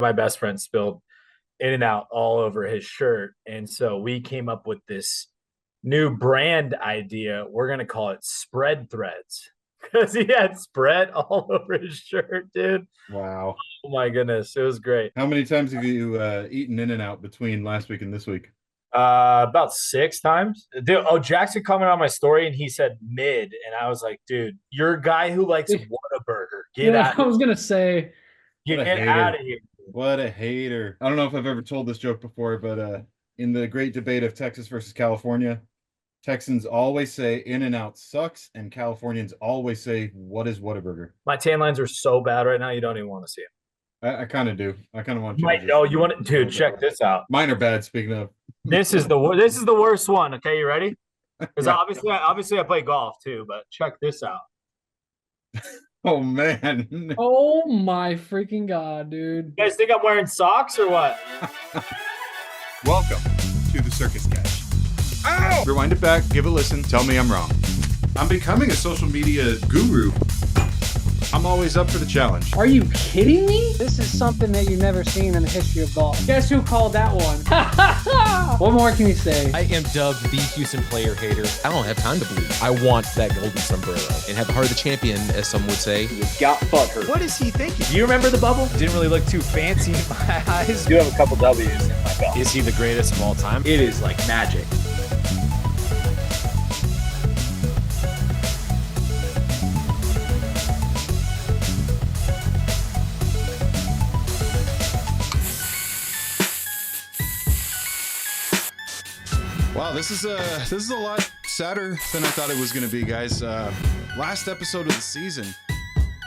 my best friend spilled In-N-Out all over his shirt. And so we came up with this new brand idea. We're going to call it Spread Threads because he had spread all over his shirt, dude. Wow. Oh my goodness. It was great. How many times have you eaten In-N-Out between last week and this week? About 6 times. Dude, oh, Jackson commented on my story and he said mid. And I was like, dude, you're a guy who likes Whataburger. Get Yeah, out I of was gonna say. What a Get out hater. of here. What a hater. I don't know if I've ever told this joke before, but in the great debate of Texas versus California, Texans always say In-N-Out sucks, and Californians always say, what is Whataburger? My tan lines are so bad right now, you don't even want to see it. I kind of do. I kind of want You you might know. You want to, dude? Check this out. Mine are bad. Speaking of, This is the worst one. Okay, you ready? Because Yeah. obviously I play golf too. But check this out. Oh man. Oh my freaking god, dude. You guys think I'm wearing socks or what? Welcome to the Circus Catch. Ow! Rewind it back, give a listen, tell me I'm wrong. I'm becoming a social media guru. I'm always up for the challenge. Are you kidding me? This is something that you've never seen in the history of golf. Guess who called that one? What more can you say? I am dubbed the Houston player hater. I don't have time to believe. I want that golden sombrero and have the heart of the champion, as some would say. You got butthurt. What is he thinking? Do you remember the bubble? Didn't really look too fancy in my eyes. I do have a couple W's in my belt. Is he the greatest of all time? It is like magic. Wow, this is a lot sadder than I thought it was going to be, guys. Last episode of the season.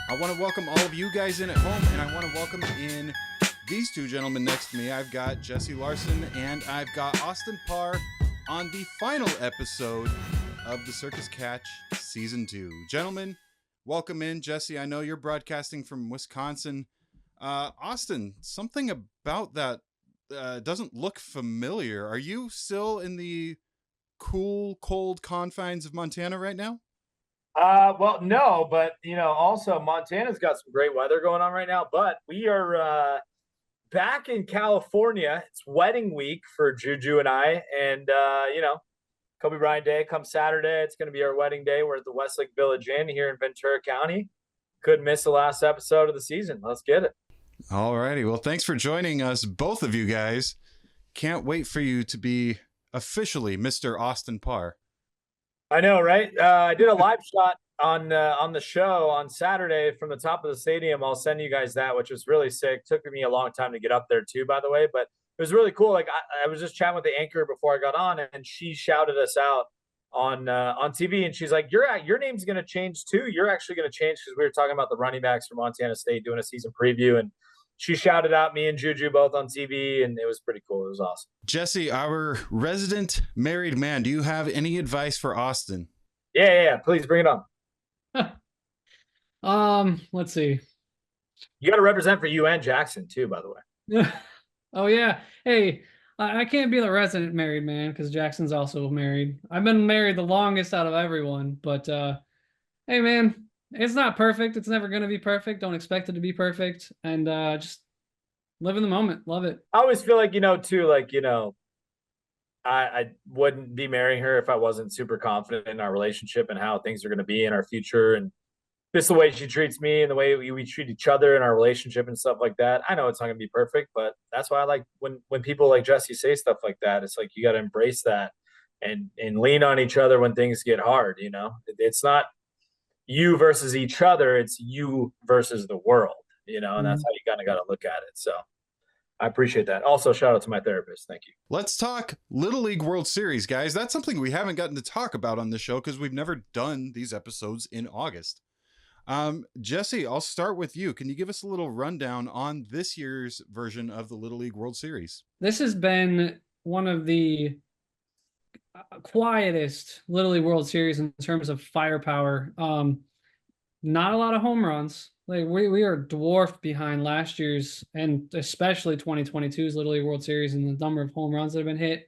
I want to welcome all of you guys in at home, and I want to welcome in these two gentlemen next to me. I've got Jesse Larson and I've got Austin Parr on the final episode of the Circus Catch Season 2. Gentlemen, welcome in. Jesse, I know you're broadcasting from Wisconsin. Austin, something about that doesn't look familiar. Are you still in the cool, cold confines of Montana right now? Well, no, but also Montana's got some great weather going on right now. But we are back in California. It's wedding week for JuJu and I, and Kobe Bryant Day comes Saturday. It's going to be our wedding day. We're at the Westlake Village Inn here in Ventura County. Couldn't miss the last episode of the season. Let's get it. All righty. Well, thanks for joining us, both of you guys. Can't wait for you to be officially Mr. Austin Parr. I know, right? I did a live shot on the show on Saturday from the top of the stadium. I'll send you guys that, which was really sick. Took me a long time to get up there too, by the way, but it was really cool. Like I was just chatting with the anchor before I got on, and she shouted us out on TV, and she's like, "Your name's going to change too. You're actually going to change," because we were talking about the running backs from Montana State doing a season preview, and she shouted out me and JuJu both on TV, and it was pretty cool. It was awesome. Jesse, our resident married man, do you have any advice for Austin? Yeah. Please bring it on. Let's see. You got to represent for you and Jackson too, by the way. Oh yeah. Hey, I can't be the resident married man because Jackson's also married. I've been married the longest out of everyone, but hey man, it's not perfect. It's never gonna be perfect. Don't expect it to be perfect, and just live in the moment. Love it. I always feel like I wouldn't be marrying her if I wasn't super confident in our relationship and how things are going to be in our future, and just the way she treats me and the way we treat each other in our relationship and stuff like that. I know it's not going to be perfect, but that's why I like when people like Jesse say stuff like that. It's like you got to embrace that and lean on each other when things get hard. It's not you versus each other, it's you versus the world, and that's how you kind of got to look at it. So I appreciate that. Also, shout out to my therapist. Thank you. Let's talk Little League World Series, guys. That's something we haven't gotten to talk about on the show because we've never done these episodes in August. Jesse, I'll start with you. Can you give us a little rundown on this year's version of the Little League World Series? This has been one of the quietest Little League World Series in terms of firepower. Not a lot of home runs. Like we are dwarfed behind last year's and especially 2022's Little League World Series and the number of home runs that have been hit.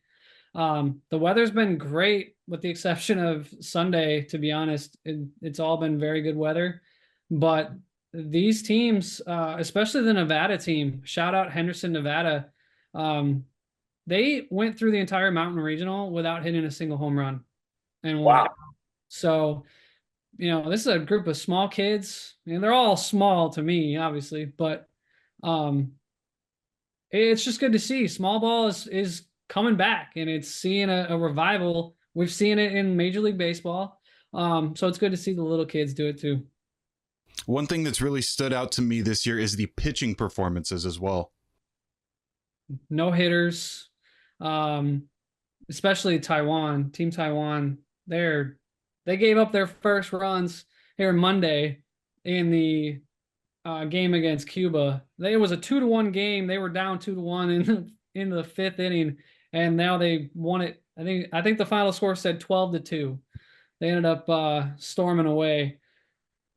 The weather's been great with the exception of Sunday, to be honest. It's all been very good weather, but these teams, especially the Nevada team, shout out Henderson, Nevada. They went through the entire Mountain Regional without hitting a single home run and won. Wow. So, this is a group of small kids, and they're all small to me, obviously, but it's just good to see. Small ball is coming back, and it's seeing a revival. We've seen it in Major League Baseball. So it's good to see the little kids do it too. One thing that's really stood out to me this year is the pitching performances as well. No hitters, especially Team Taiwan. They gave up their first runs here Monday in the game against Cuba. It was a 2-1 game. They were down 2-1 in the fifth inning, and now they won it. I think the final score said 12-2. They ended up storming away.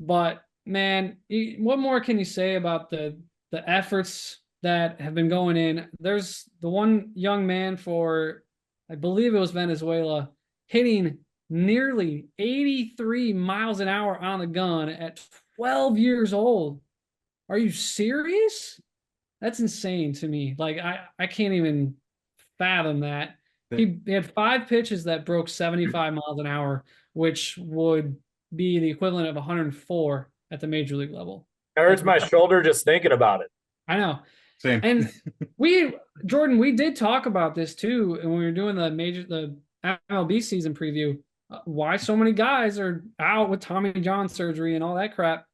But man, what more can you say about the efforts that have been going in? There's the one young man for, I believe it was Venezuela, hitting nearly 83 miles an hour on the gun at 12 years old. Are you serious? That's insane to me. Like, I can't even fathom that. He had 5 pitches that broke 75 miles an hour, which would be the equivalent of 104 at the major league level. It hurts my shoulder just thinking about it. I know. Same. And Jordan, we did talk about this too, and when we were doing the MLB season preview, why so many guys are out with Tommy John surgery and all that crap.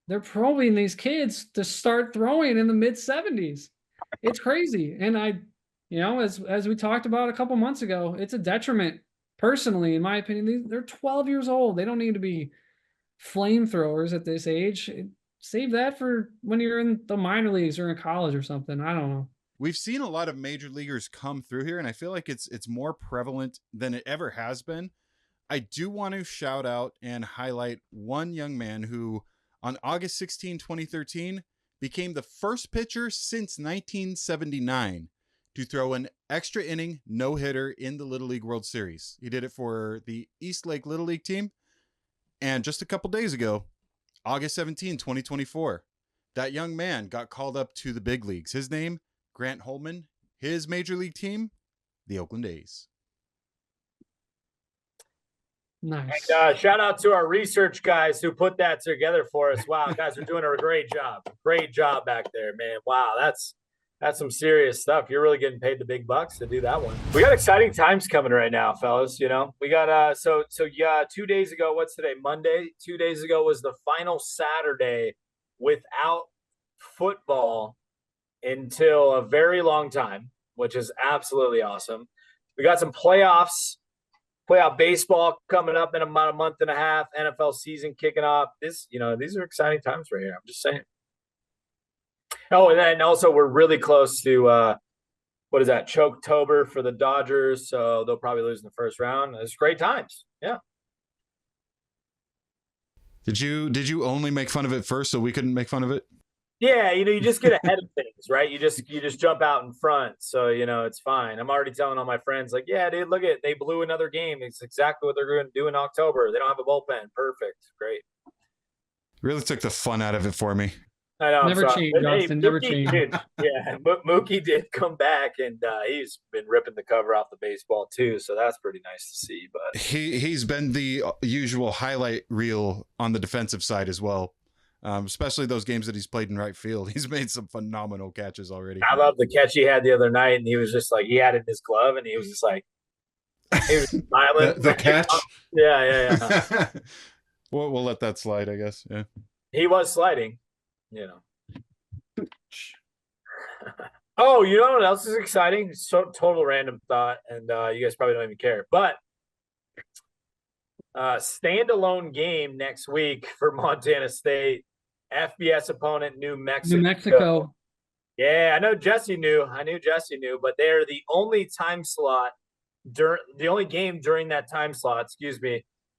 They're probing these kids to start throwing in the mid-70s. It's crazy. And as we talked about a couple months ago, it's a detriment. Personally, in my opinion, they're 12 years old. They don't need to be flamethrowers at this age. Save that for when you're in the minor leagues or in college or something. I don't know. We've seen a lot of major leaguers come through here, and I feel like it's more prevalent than it ever has been. I do want to shout out and highlight one young man who, on August 16, 2013, became the first pitcher since 1979 to throw an extra inning no-hitter in the Little League World Series. He did it for the East Lake Little League team. And just a couple days ago, August 17, 2024, that young man got called up to the big leagues. His name, Grant Holman. His major league team, the Oakland A's. Nice. And, shout out to our research guys who put that together for us. Wow, guys are doing a great job. Great job back there, man. Wow, that's some serious stuff. You're really getting paid the big bucks to do that one. We got exciting times coming right now, fellas. We got so 2 days ago, what's today? Monday. 2 days ago was the final Saturday without football until a very long time, which is absolutely awesome. We got some playoff baseball coming up in about a month and a half, NFL season kicking off. These are exciting times right here. I'm just saying. Oh, and then also we're really close to what is that? Choketober for the Dodgers, so they'll probably lose in the first round. It's great times. Yeah. Did you only make fun of it first so we couldn't make fun of it? Yeah, you just get ahead of things, right? You just jump out in front, so it's fine. I'm already telling all my friends, like, yeah, dude, look they blew another game. It's exactly what they're going to do in October. They don't have a bullpen. Perfect, great. Really took the fun out of it for me. I know. Never change, Justin. Never change. Yeah, but Mookie did come back, and he's been ripping the cover off the baseball too. So that's pretty nice to see. But he's been the usual highlight reel on the defensive side as well. Especially those games that he's played in right field. He's made some phenomenal catches already. I love the catch he had the other night, and he was just like, he had it in his glove, and he was just like, he was smiling. the catch? Yeah. We'll let that slide, I guess. Yeah. He was sliding, Oh, you know what else is exciting? So total random thought, and you guys probably don't even care, but standalone game next week for Montana State. FBS opponent, New Mexico. Yeah, I know Jesse knew. I knew Jesse knew, but they're the only time slot the only game during that time slot,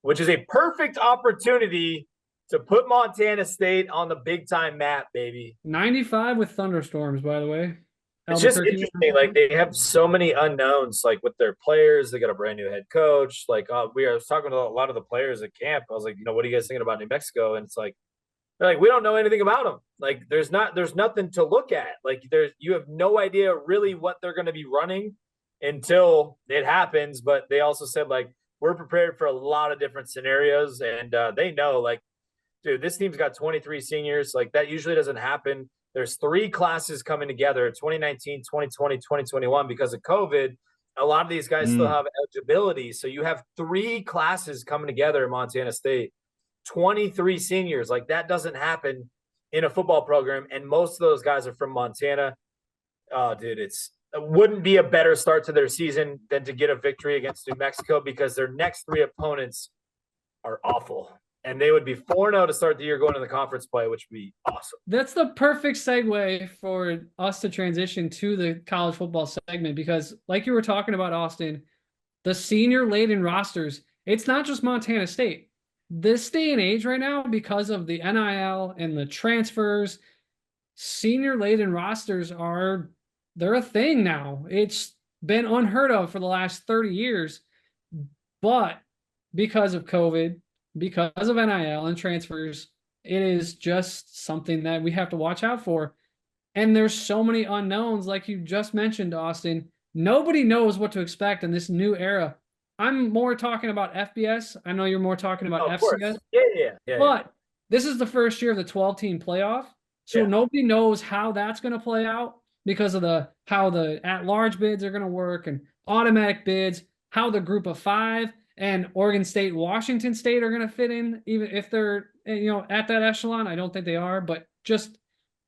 which is a perfect opportunity to put Montana State on the big time map, baby. 95 with thunderstorms, by the way. It's just interesting. Like, they have so many unknowns, like with their players. They got a brand new head coach. Like, I was talking to a lot of the players at camp. I was like, what are you guys thinking about New Mexico? And it's like, They're like, we don't know anything about them. Like, there's nothing to look at. Like, you have no idea really what they're going to be running until it happens. But they also said, like, we're prepared for a lot of different scenarios, and they know, like, dude, this team's got 23 seniors. Like, that usually doesn't happen. There's 3 classes coming together, 2019, 2020, 2021, because of COVID. A lot of these guys still have eligibility. So you have 3 classes coming together in Montana State, 23 seniors. Like, that doesn't happen in a football program. And most of those guys are from Montana. Oh, dude, it wouldn't be a better start to their season than to get a victory against New Mexico, because their next 3 opponents are awful. And they would be 4-0 to start the year going to the conference play, which would be awesome. That's the perfect segue for us to transition to the college football segment, because like you were talking about, Austin, the senior-laden rosters, it's not just Montana State. This day and age right now, because of the NIL and the transfers, senior-laden rosters they're a thing now. It's been unheard of for the last 30 years, but because of COVID, because of NIL and transfers, it is just something that we have to watch out for. And there's so many unknowns, like you just mentioned, Austin. Nobody knows what to expect in this new era. I'm more talking about FBS. I know you're more talking about FCS. Yeah. But this is the first year of the 12-team playoff. So nobody knows how that's going to play out because of how the at-large bids are going to work and automatic bids, how the group of 5 and Oregon State, Washington State are going to fit in, even if they're, at that echelon. I don't think they are, but just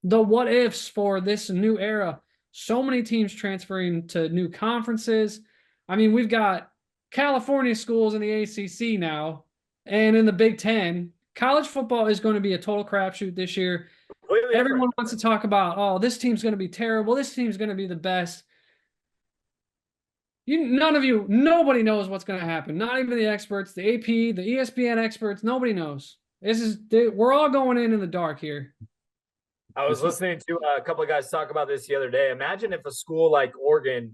the what ifs for this new era. So many teams transferring to new conferences. I mean, we've got California schools in the ACC now, and in the Big Ten. College football is going to be a total crapshoot this year. Everyone wants to talk about, oh, this team's going to be terrible. This team's going to be the best. Nobody knows what's going to happen. Not even the experts, the AP, the ESPN experts. Nobody knows. We're all going in the dark here. I was listening to a couple of guys talk about this the other day. Imagine if a school like Oregon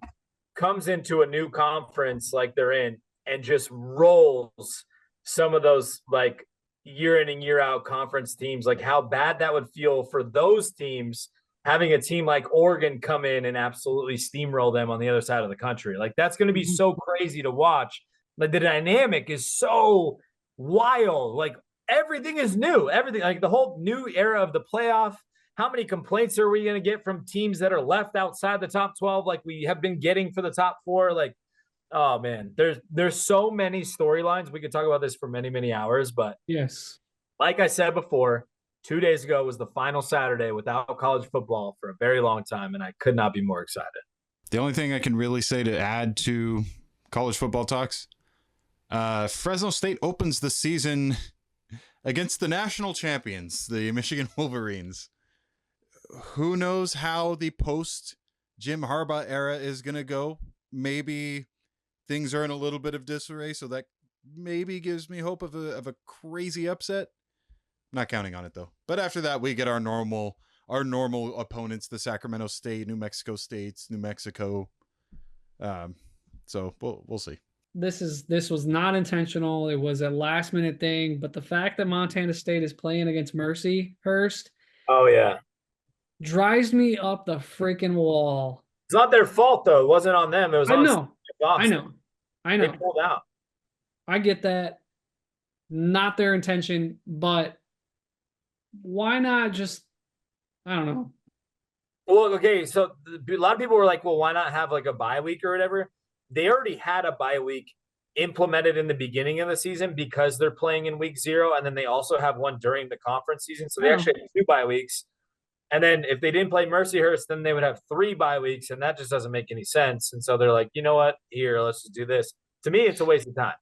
comes into a new conference like they're in and just rolls some of those like year in and year out conference teams, like how bad that would feel for those teams, having a team like Oregon come in and absolutely steamroll them on the other side of the country. Like, that's going to be so crazy to watch. Like, the dynamic is so wild. Like, everything is new. Everything, like the whole new era of the playoff. How many complaints are we going to get from teams that are left outside the top 12, like we have been getting for the top 4? Like, oh man, there's so many storylines. We could talk about this for many, many hours, but yes, like I said before, 2 days ago was the final Saturday without college football for a very long time, and I could not be more excited. The only thing I can really say to add to college football talks, Fresno State opens the season against the national champions, the Michigan Wolverines. Who knows how the post Jim Harbaugh era is going to go? Maybe things are in a little bit of disarray, so that maybe gives me hope of a crazy upset. Not counting on it though. But after that, we get our normal opponents: the Sacramento State, New Mexico States, New Mexico. So we'll see. This was not intentional. It was a last minute thing. But the fact that Montana State is playing against Mercyhurst, oh yeah, drives me up the freaking wall. It's not their fault though. It wasn't on them. It was on I know. They pulled out. I get that. Not their intention, but why not just, I don't know. Well, okay, so a lot of people were like, well, why not have like a bye week or whatever? They already had a bye week implemented in the beginning of the season because they're playing in week 0, and then they also have one during the conference season. So they actually have 2 bye weeks. And then if they didn't play Mercyhurst, then they would have 3 bye weeks, and that just doesn't make any sense. And so they're like, you know what? Here, let's just do this. To me, it's a waste of time.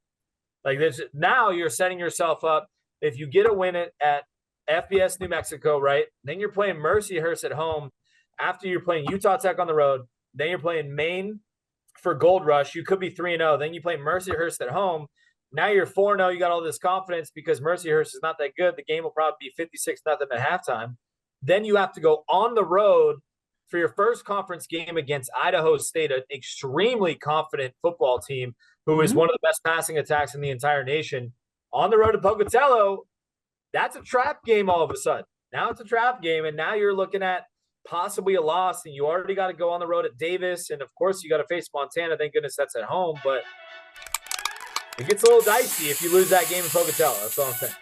Like this, now you're setting yourself up. If you get a win at FBS New Mexico, right? Then you're playing Mercyhurst at home. After you're playing Utah Tech on the road, then you're playing Maine for Gold Rush. You could be 3-0. Then you play Mercyhurst at home. Now you're 4-0. You got all this confidence because Mercyhurst is not that good. The game will probably be 56-0 at halftime. Then you have to go on the road for your first conference game against Idaho State, an extremely confident football team who is one of the best passing attacks in the entire nation. On the road to Pocatello, that's a trap game all of a sudden. Now it's a trap game, and now you're looking at possibly a loss, and you already got to go on the road at Davis, and of course you got to face Montana. Thank goodness that's at home, but it gets a little dicey if you lose that game in Pocatello. That's all I'm saying.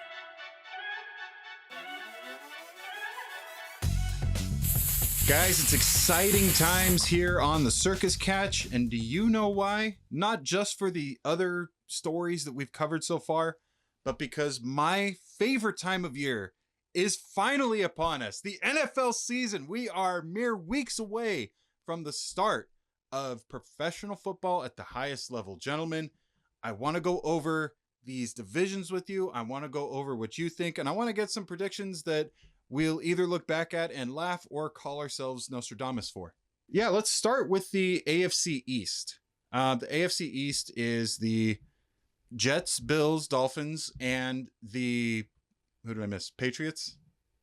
Guys, it's exciting times here on the Circus Catch, and do you know why? Not just for the other stories that we've covered so far, but because my favorite time of year is finally upon us. The NFL season. We are mere weeks away from the start of professional football at the highest level. Gentlemen, I want to go over these divisions with you. I want to go over what you think, and I want to get some predictions that we'll either look back at and laugh or call ourselves Nostradamus for. Yeah, let's start with the AFC East. The AFC East is the Jets, Bills, Dolphins, and the, who did I miss? Patriots?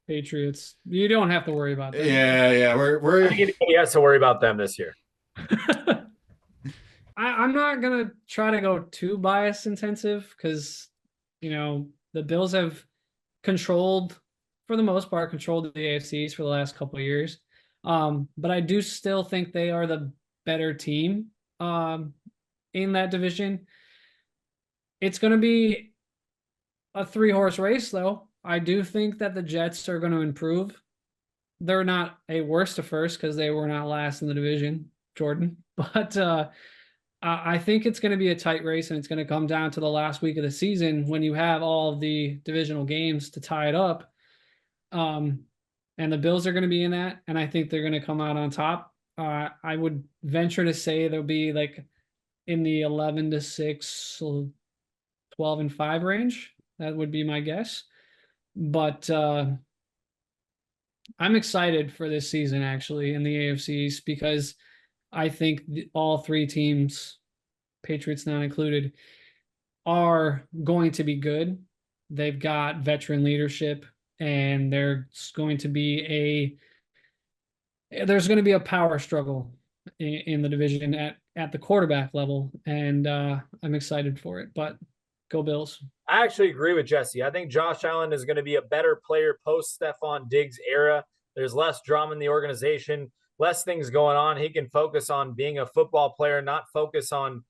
Patriots. You don't have to worry about that. Yeah. I We're think anybody has to worry about them this year. I'm not gonna try to go too bias intensive because the Bills have controlled, for the most part, controlled the AFCs for the last couple of years. But I do still think they are the better team in that division. It's going to be a 3-horse race, though. I do think that the Jets are going to improve. They're not a worst to first because they were not last in the division, Jordan. But I think it's going to be a tight race, and it's going to come down to the last week of the season when you have all of the divisional games to tie it up. And the Bills are going to be in that, and I think they're going to come out on top. I would venture to say they'll be like in the 11-6, 12-5 range. That would be my guess. But I'm excited for this season, actually, in the AFC East, because I think all three teams, Patriots not included, are going to be good. They've got veteran leadership, and there's going to be a power struggle in the division at the quarterback level, and I'm excited for it. But go Bills. I actually agree with Jesse. I think Josh Allen is going to be a better player post Stephon Diggs era. There's less drama in the organization, less things going on. He can focus on being a football player, not focus on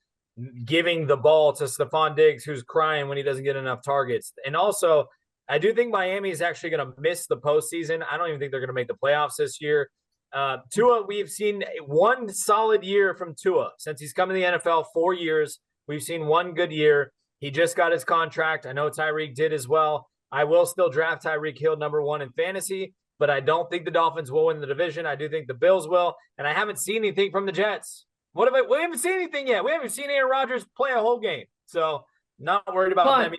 giving the ball to Stephon Diggs, who's crying when he doesn't get enough targets. And also, I do think Miami is actually going to miss the postseason. I don't even think they're going to make the playoffs this year. Tua, we've seen one solid year from Tua. Since he's come in the NFL 4 years, we've seen one good year. He just got his contract. I know Tyreek did as well. I will still draft Tyreek Hill #1 in fantasy, but I don't think the Dolphins will win the division. I do think the Bills will, and I haven't seen anything from the Jets. We haven't seen anything yet. We haven't seen Aaron Rodgers play a whole game, so not worried about them.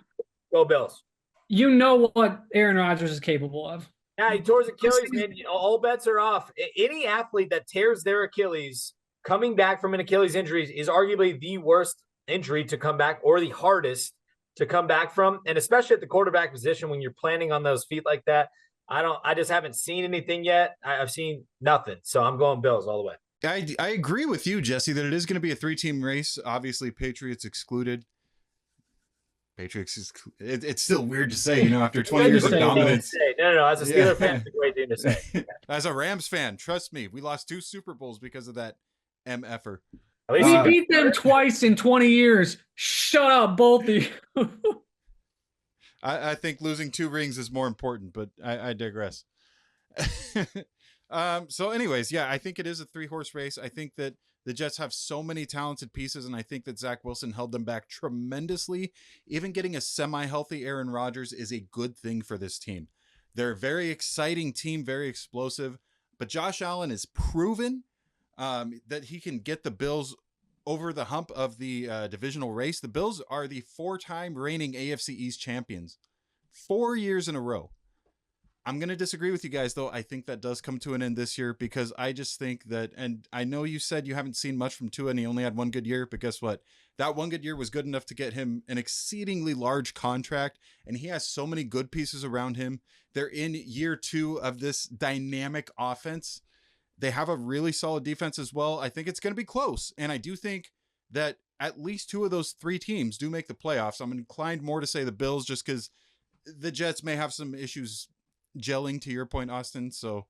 Go Bills. You know what Aaron Rodgers is capable of. Yeah, he tore his Achilles, man. All bets are off. Any athlete that tears their Achilles coming back from an Achilles injury is arguably the worst injury to come back, or the hardest to come back from, and especially at the quarterback position when you're planning on those feet like that. I just haven't seen anything yet. I've seen nothing, so I'm going Bills all the way. I agree with you, Jesse, that it is going to be a 3-team race. Obviously, Patriots excluded. It's still weird to say, after 20 years of dominance. No. As a Steelers fan, it's a great thing to say. As a Rams fan, trust me, we lost 2 Super Bowls because of that MFer. We beat them twice in 20 years. Shut up, both of you. I think losing 2 rings is more important, but I digress. So anyways, yeah, I think it is a 3-horse race. I think that the Jets have so many talented pieces, and I think that Zach Wilson held them back tremendously. Even getting a semi-healthy Aaron Rodgers is a good thing for this team. They're a very exciting team, very explosive, but Josh Allen has proven that he can get the Bills over the hump of the divisional race. The Bills are the 4-time reigning AFC East champions, 4 years in a row. I'm going to disagree with you guys, though. I think that does come to an end this year, because I just think that, and I know you said you haven't seen much from Tua and he only had 1 good year, but guess what? That 1 good year was good enough to get him an exceedingly large contract, and he has so many good pieces around him. They're in year 2 of this dynamic offense. They have a really solid defense as well. I think it's going to be close, and I do think that at least 2 of those 3 teams do make the playoffs. I'm inclined more to say the Bills, just because the Jets may have some issues gelling, to your point, Austin. So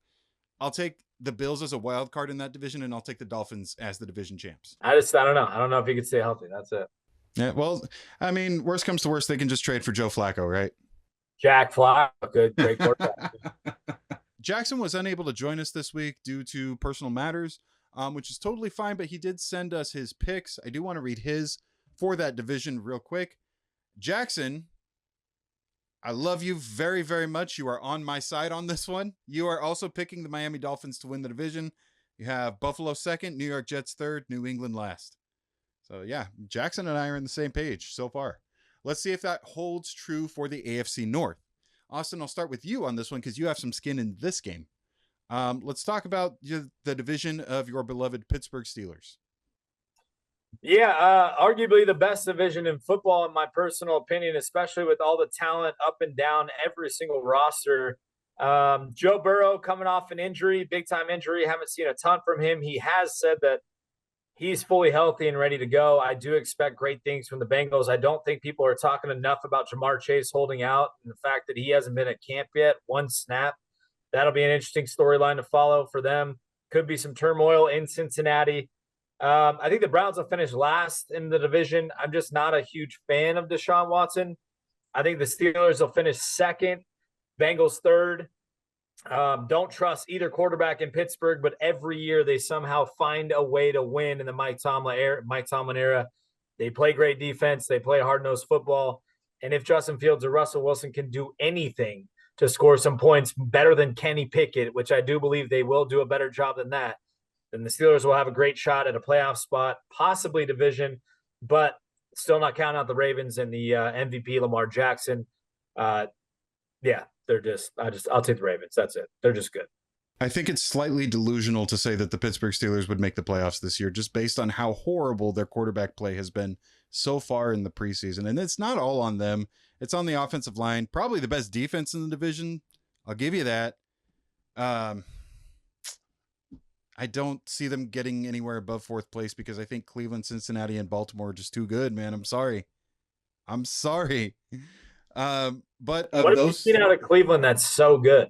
I'll take the Bills as a wild card in that division, and I'll take the Dolphins as the division champs. I don't know. I don't know if he could stay healthy. That's it. Yeah, well, I mean, worst comes to worst, they can just trade for Joe Flacco, right? Jack Flacco, great quarterback. Jackson was unable to join us this week due to personal matters, which is totally fine, but he did send us his picks. I do want to read his for that division real quick. Jackson, I love you very, very much. You are on my side on this one. You are also picking the Miami Dolphins to win the division. You have Buffalo second, New York Jets third, New England last. So yeah, Jackson and I are on the same page so far. Let's see if that holds true for the AFC North. Austin, I'll start with you on this one because you have some skin in this game. Let's talk about the division of your beloved Pittsburgh Steelers. Yeah, arguably the best division in football, in my personal opinion, especially with all the talent up and down every single roster. Joe Burrow coming off an injury, big-time injury. Haven't seen a ton from him. He has said that he's fully healthy and ready to go. I do expect great things from the Bengals. I don't think people are talking enough about Jamar Chase holding out and the fact that he hasn't been at camp yet, one snap. That'll be an interesting storyline to follow for them. Could be some turmoil in Cincinnati. I think the Browns will finish last in the division. I'm just not a huge fan of Deshaun Watson. I think the Steelers will finish second, Bengals third. Don't trust either quarterback in Pittsburgh, but every year they somehow find a way to win in the Mike Tomlin era. They play great defense. They play hard-nosed football. And if Justin Fields or Russell Wilson can do anything to score some points better than Kenny Pickett, which I do believe they will do a better job than that, then the Steelers will have a great shot at a playoff spot, possibly division, but still not counting out the Ravens and the MVP Lamar Jackson. Yeah, I'll take the Ravens. That's it. They're just good. I think it's slightly delusional to say that the Pittsburgh Steelers would make the playoffs this year, just based on how horrible their quarterback play has been so far in the preseason. And it's not all on them. It's on the offensive line, probably the best defense in the division. I'll give you that. I don't see them getting anywhere above fourth place because I think Cleveland, Cincinnati, and Baltimore are just too good, man. I'm sorry. But of what have you those, seen out of Cleveland that's so good?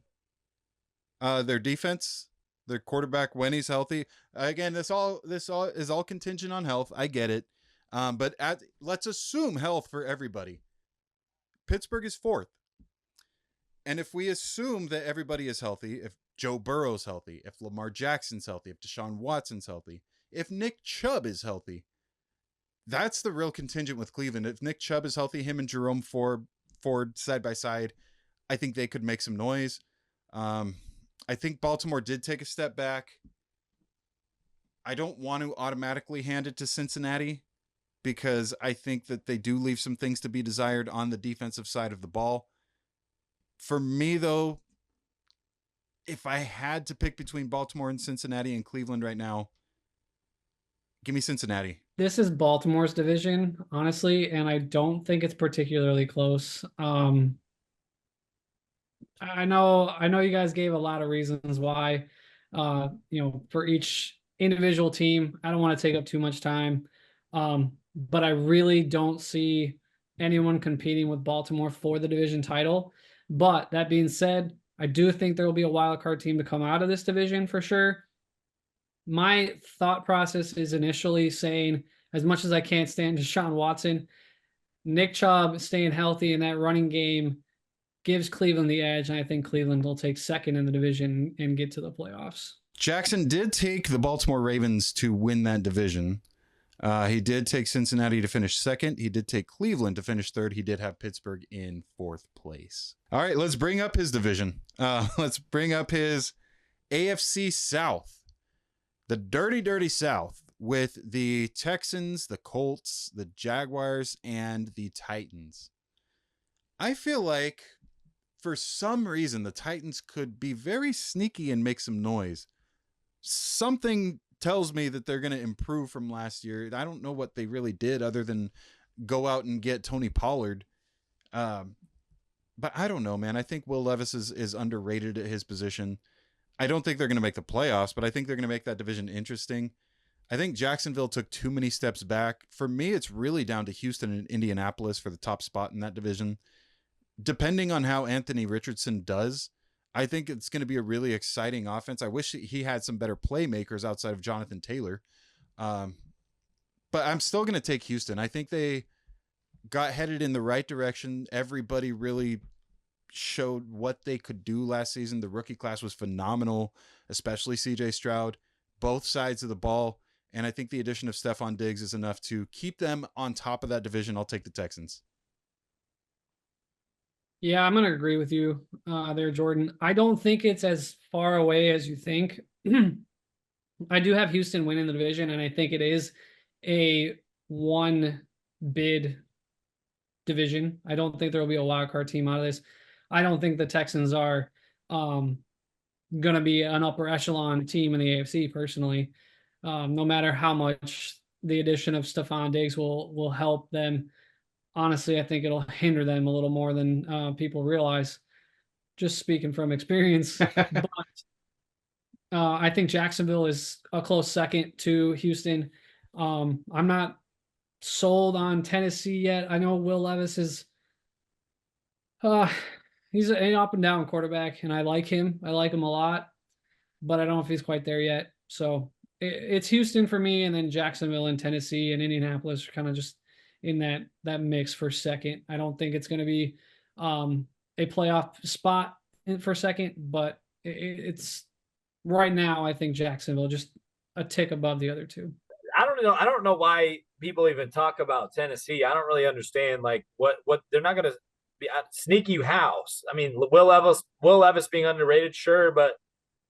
their defense, their quarterback when he's healthy. Again, this all is all contingent on health. I get it. But let's assume health for everybody. Pittsburgh is fourth. And if we assume that everybody is healthy, if Joe Burrow's healthy, if Lamar Jackson's healthy, if Deshaun Watson's healthy, if Nick Chubb is healthy, that's the real contingent with Cleveland. If Nick Chubb is healthy, him and Jerome Ford side by side, I think they could make some noise. I think Baltimore did take a step back. I don't want to automatically hand it to Cincinnati because I think that they do leave some things to be desired on the defensive side of the ball. For me, though, if I had to pick between Baltimore and Cincinnati and Cleveland right now, give me Cincinnati. This is Baltimore's division, honestly, and I don't think it's particularly close. I know you guys gave a lot of reasons why, for each individual team. I don't want to take up too much time, but I really don't see anyone competing with Baltimore for the division title. But that being said, I do think there will be a wild card team to come out of this division for sure. My thought process is initially saying, as much as I can't stand Deshaun Watson, Nick Chubb staying healthy in that running game gives Cleveland the edge, and I think Cleveland will take second in the division and get to the playoffs. Jackson did take the Baltimore Ravens to win that division. He did take Cincinnati to finish second. He did take Cleveland to finish third. He did have Pittsburgh in fourth place. All right, let's bring up his division. Let's bring up his AFC South. The dirty, dirty South with the Texans, the Colts, the Jaguars, and the Titans. I feel like for some reason the Titans could be very sneaky and make some noise. Something tells me that they're going to improve from last year. I don't know what they really did other than go out and get Tony Pollard. But I don't know, man. I think Will Levis is underrated at his position. I don't think they're going to make the playoffs, but I think they're going to make that division interesting. I think Jacksonville took too many steps back. For me, it's really down to Houston and Indianapolis for the top spot in that division. depending on how Anthony Richardson does, I think it's going to be a really exciting offense. I wish he had some better playmakers outside of Jonathan Taylor. But I'm still going to take Houston. I think they got headed in the right direction. Everybody really showed what they could do last season. The rookie class was phenomenal, especially CJ Stroud, both sides of the ball. And I think the addition of Stephon Diggs is enough to keep them on top of that division. I'll take the Texans. Yeah, I'm going to agree with you there, Jordan. I don't think it's as far away as you think. I do have Houston winning the division, and I think it is a one bid division. I don't think there will be a wild card team out of this. I don't think the Texans are going to be an upper echelon team in the AFC, personally. No matter how much the addition of Stephon Diggs will help them. Honestly, I think it'll hinder them a little more than people realize, just speaking from experience. But I think Jacksonville is a close second to Houston. I'm not sold on Tennessee yet. I know Will Levis is he's an up and down quarterback, and I like him. I like him a lot, but I don't know if he's quite there yet. So it's Houston for me, and then Jacksonville and Tennessee and Indianapolis are kind of just in that mix for second. I don't think it's going to be a playoff spot for second, but it's right now, I think Jacksonville just a tick above the other two. I don't know why people even talk about Tennessee. I don't really understand what they're not going to be sneak you house. I mean, Will Levis being underrated, sure, but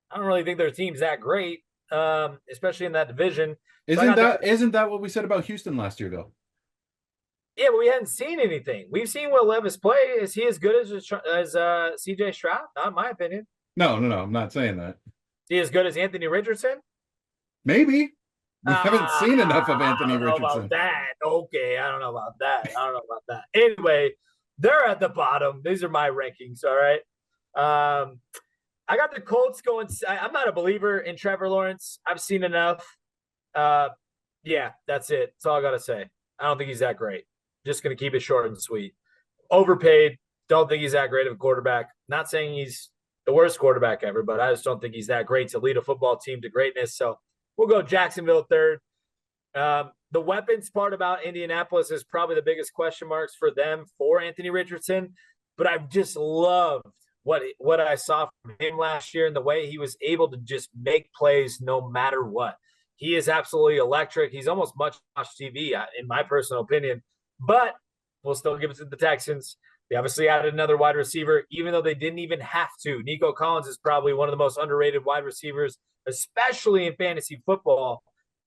I don't really think their team's that great, especially in that division. Isn't that what we said about Houston last year, though? Yeah, but we hadn't seen anything. We've seen Will Levis play. Is he as good as CJ Stroud? Not in my opinion. No. I'm not saying that. Is he as good as Anthony Richardson? Maybe. We haven't seen enough of Anthony Richardson. I don't know about that. Okay, I don't know about that. Anyway, they're at the bottom. These are my rankings, all right? I got the Colts going. I'm not a believer in Trevor Lawrence. I've seen enough. Yeah, that's it. That's all I got to say. I don't think he's that great. Just going to keep it short and sweet. Overpaid. Don't think he's that great of a quarterback. Not saying he's the worst quarterback ever, but I just don't think he's that great to lead a football team to greatness. So we'll go Jacksonville third. The weapons part about Indianapolis is probably the biggest question marks for them for Anthony Richardson. But I've just loved what I saw from him last year and the way he was able to just make plays no matter what. He is absolutely electric. He's almost much watch TV, in my personal opinion. But we'll still give it to the Texans. They obviously added another wide receiver, even though they didn't even have to. Nico Collins is probably one of the most underrated wide receivers, especially in fantasy football.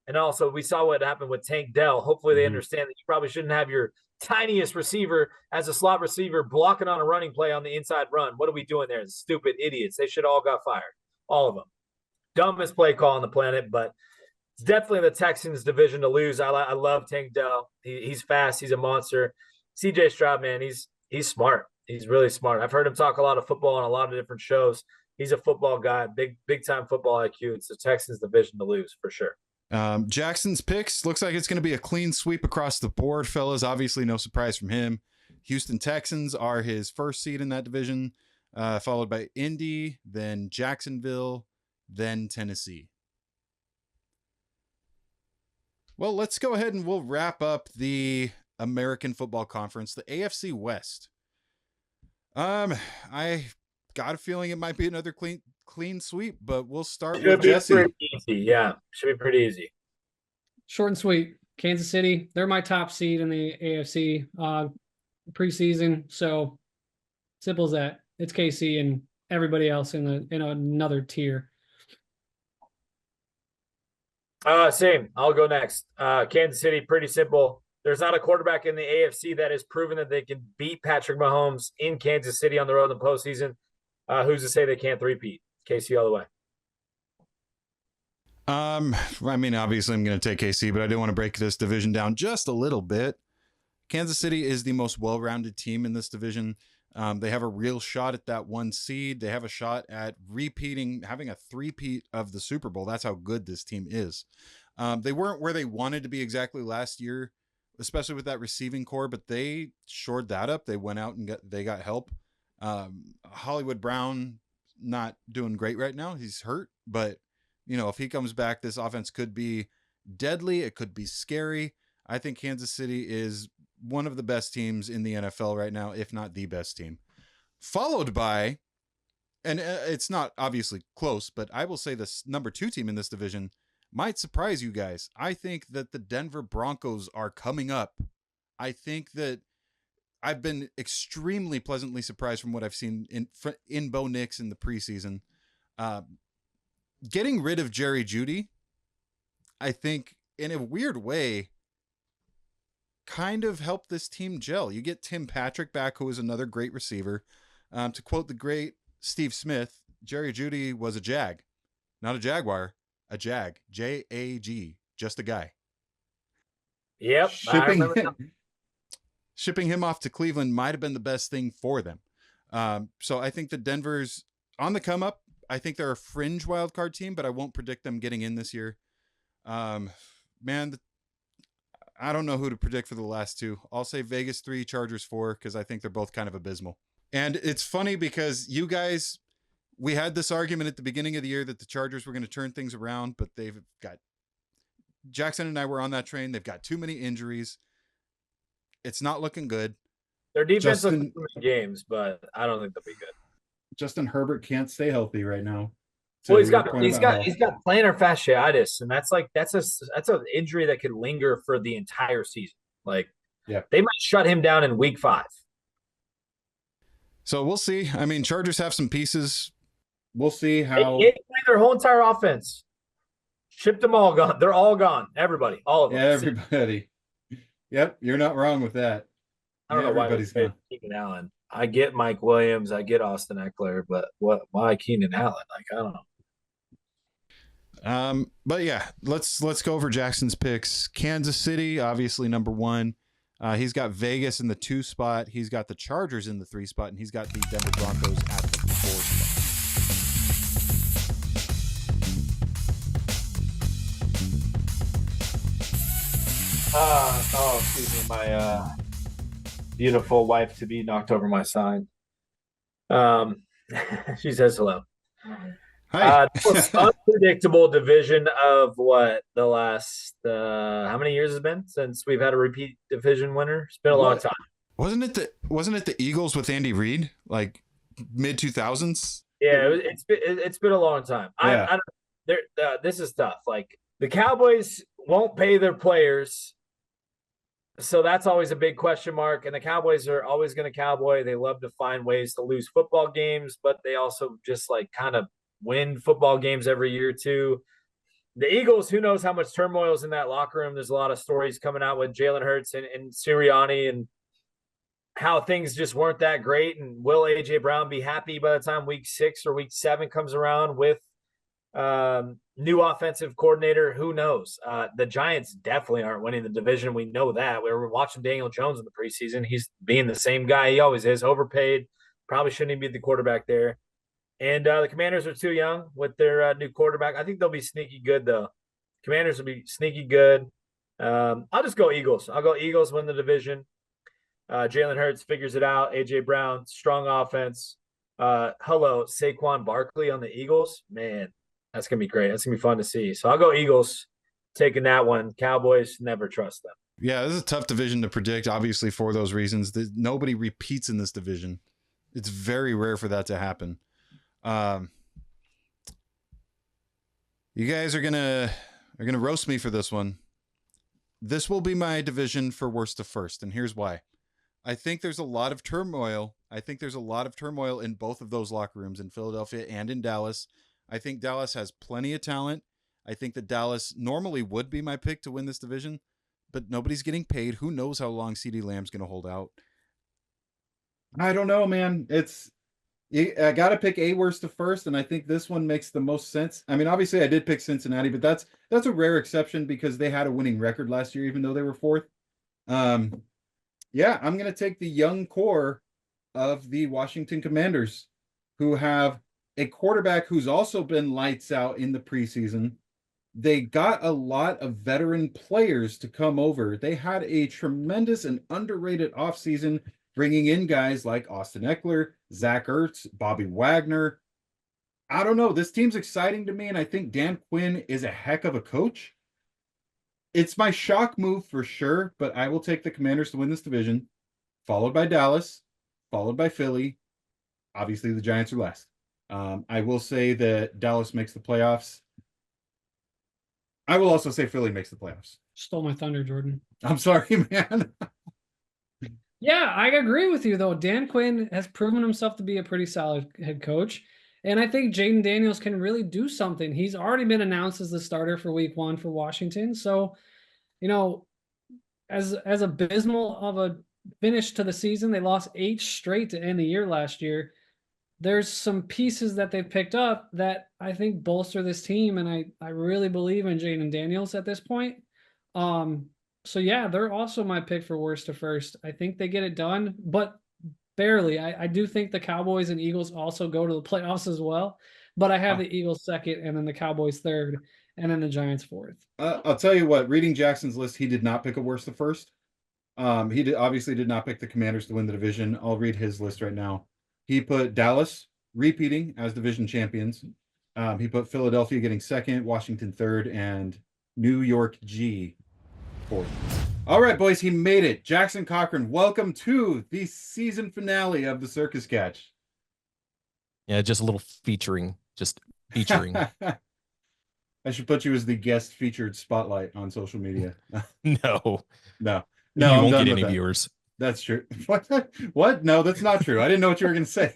And also, we saw what happened with Tank Dell. Hopefully, they understand that you probably shouldn't have your tiniest receiver as a slot receiver blocking on a running play on the inside run. What are we doing there? Stupid idiots. They should all got fired. All of them. Dumbest play call on the planet, but it's definitely the Texans' division to lose. I love Tank Dell. He's fast. He's a monster. CJ Stroud, man, he's smart. He's really smart. I've heard him talk a lot of football on a lot of different shows. He's a football guy, big time football IQ. It's the Texans' division to lose for sure. Jackson's picks looks like it's going to be a clean sweep across the board, fellas. Obviously, no surprise from him. Houston Texans are his first seed in that division, followed by Indy, then Jacksonville, then Tennessee. Well, let's go ahead and we'll wrap up the American Football Conference, the AFC West. I got a feeling it might be another clean sweep, but we'll start with Jesse. Pretty easy. Yeah, should be pretty easy. Short and sweet. Kansas City, they're my top seed in the AFC preseason. So simple as that. It's KC and everybody else in another tier. Same. I'll go next. Kansas City, pretty simple. There's not a quarterback in the AFC that has proven that they can beat Patrick Mahomes in Kansas City on the road in the postseason. Who's to say they can't three-peat? KC all the way. I mean, obviously I'm going to take KC, but I do want to break this division down just a little bit. Kansas City is the most well-rounded team in this division. They have a real shot at that one seed. They have a shot at having a three-peat of the Super Bowl. That's how good this team is. They weren't where they wanted to be exactly last year especially with that receiving core, but they shored that up. They went out and got help. Hollywood Brown not doing great right now. He's hurt, but if he comes back, this offense could be deadly. It could be scary. I think Kansas City is one of the best teams in the NFL right now, if not the best team. Followed by, and it's not obviously close, but I will say this number 2 team in this division might surprise you guys. I think that the Denver Broncos are coming up. I think that I've been extremely pleasantly surprised from what I've seen in Bo Nix in the preseason. Getting rid of Jerry Jeudy, I think in a weird way, kind of helped this team gel. You get Tim Patrick back, who is another great receiver. To quote the great Steve Smith, Jerry Jeudy was a Jag, not a Jaguar, a Jag, J-A-G, just a guy. Yep. Shipping him off to Cleveland might have been the best thing for them. So I think the Denver's on the come up. I think they're a fringe wildcard team, but I won't predict them getting in this year. Man, I don't know who to predict for the last 2. I'll say Vegas 3, Chargers 4, because I think they're both kind of abysmal. And it's funny because you guys, we had this argument at the beginning of the year that the Chargers were going to turn things around, but they've got, Jackson and I were on that train. They've got too many injuries. It's not looking good. Their defense looks good in games, but I don't think they'll be good. Justin Herbert can't stay healthy right now. Well, he's got plantar fasciitis, and that's an injury that could linger for the entire season. Like, yeah, they might shut him down in week 5. So we'll see. I mean, Chargers have some pieces. We'll see how they play their whole entire offense. Shipped them all gone. They're all gone. Everybody, all of them. Everybody. Yep, you're not wrong with that. I don't know why everybody's gone. Keenan Allen. I get Mike Williams. I get Austin Eckler, but why Keenan Allen? Like, I don't know. But yeah, let's go over Jackson's picks. Kansas City, obviously number 1. He's got Vegas in the 2 spot. He's got the Chargers in the 3 spot, and he's got the Denver Broncos at the 4 spot. Excuse me, my beautiful wife to be knocked over my sign. She says hello. Hi. The most unpredictable division of what the last how many years has been since we've had a repeat division winner? It's been a long time. Wasn't it the Eagles with Andy Reid, like mid 2000s? Yeah, it's been a long time. Yeah. This is tough. Like, the Cowboys won't pay their players, so that's always a big question mark. And the Cowboys are always going to cowboy. They love to find ways to lose football games, but they also just like kind of win football games every year too. The Eagles, who knows how much turmoil is in that locker room. There's a lot of stories coming out with Jalen Hurts and Sirianni and how things just weren't that great. And will A.J. Brown be happy by the time week 6 or week 7 comes around with new offensive coordinator? Who knows? The Giants definitely aren't winning the division. We know that. We were watching Daniel Jones in the preseason. He's being the same guy he always is, overpaid. Probably shouldn't even be the quarterback there. And the Commanders are too young with their new quarterback. I think they'll be sneaky good, though. Commanders will be sneaky good. I'll just go Eagles. I'll go Eagles win the division. Jalen Hurts figures it out. A.J. Brown, strong offense. Hello, Saquon Barkley on the Eagles. Man, that's going to be great. That's going to be fun to see. So I'll go Eagles taking that one. Cowboys, never trust them. Yeah, this is a tough division to predict, obviously, for those reasons. Nobody repeats in this division. It's very rare for that to happen. You guys are gonna roast me for this one. This will be my division for worst to first, and here's why. I think there's a lot of turmoil. In both of those locker rooms, in Philadelphia and in Dallas. I think Dallas has plenty of talent. I think that Dallas normally would be my pick to win this division, but nobody's getting paid. Who knows how long CeeDee Lamb's going to hold out? I don't know, man. I got to pick a worst to first, and I think this one makes the most sense. I mean, obviously, I did pick Cincinnati, but that's a rare exception because they had a winning record last year, even though they were 4th. Yeah, I'm going to take the young core of the Washington Commanders, who have a quarterback who's also been lights out in the preseason. They got a lot of veteran players to come over. They had a tremendous and underrated offseason, bringing in guys like Austin Eckler, Zach Ertz, Bobby Wagner. I don't know. This team's exciting to me, and I think Dan Quinn is a heck of a coach. It's my shock move for sure, but I will take the Commanders to win this division, followed by Dallas, followed by Philly. Obviously, the Giants are last. I will say that Dallas makes the playoffs. I will also say Philly makes the playoffs. Stole my thunder, Jordan. I'm sorry, man. Yeah, I agree with you, though. Dan Quinn has proven himself to be a pretty solid head coach. And I think Jaden Daniels can really do something. He's already been announced as the starter for week 1 for Washington. So, you know, as abysmal of a finish to the season, they lost 8 straight to end the year last year. There's some pieces that they've picked up that I think bolster this team. And I really believe in Jaden Daniels at this point. So yeah, they're also my pick for worst to first. I think they get it done, but barely. I do think the Cowboys and Eagles also go to the playoffs as well, but I have the Eagles second and then the Cowboys third and then the Giants fourth. I'll tell you what, reading Jackson's list, he did not pick a worst to first. He obviously did not pick the Commanders to win the division. I'll read his list right now. He put Dallas repeating as division champions. He put Philadelphia getting second, Washington third, and New York G fourth. All right, boys, he made it. Jackson Cochran, welcome to the season finale of the Circus Catch. Yeah, just a little featuring. I should put you as the guest featured spotlight on social media. No, you I'm won't get any viewers. That's true. What? No, that's not true. I didn't know what you were going to say.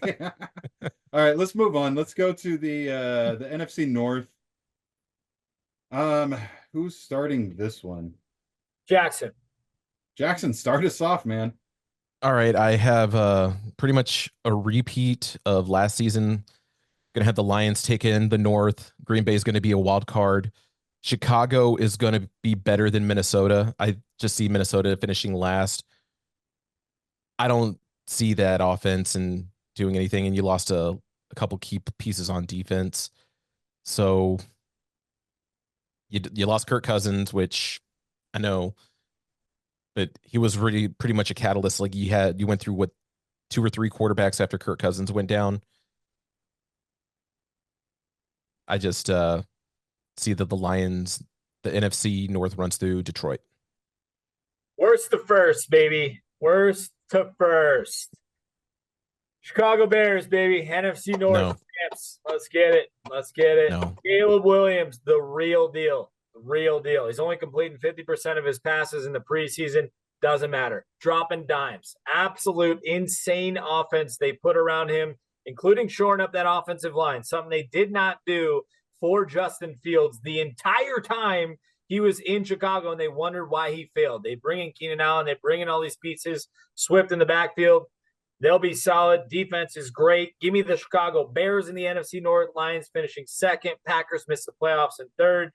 All right, let's move on. Let's go to the NFC North. Who's starting this one? Jackson, start us off, man. All right, I have pretty much a repeat of last season. Gonna have the Lions take in the North. Green Bay is going to be a wild card. Chicago is going to be better than Minnesota. I just see Minnesota finishing last. I don't see that offense and doing anything, and you lost a couple key pieces on defense. So you lost Kirk Cousins, which I know, but he was really pretty much a catalyst. Like you went through 2 or 3 quarterbacks after Kirk Cousins went down. I just see that the Lions, the NFC North runs through Detroit. Worst to first, baby. Worst to first. Chicago Bears, baby. NFC North champs. Let's get it. No. Caleb Williams, the real deal. He's only completing 50% of his passes in the preseason. Doesn't matter. Dropping dimes. Absolute insane offense they put around him, including shoring up that offensive line, something they did not do for Justin Fields the entire time he was in Chicago, and they wondered why he failed. They bring in Keenan Allen. They bring in all these pieces. Swift in the backfield. They'll be solid. Defense is great. Give me the Chicago Bears in the NFC North. Lions finishing second. Packers missed the playoffs in third.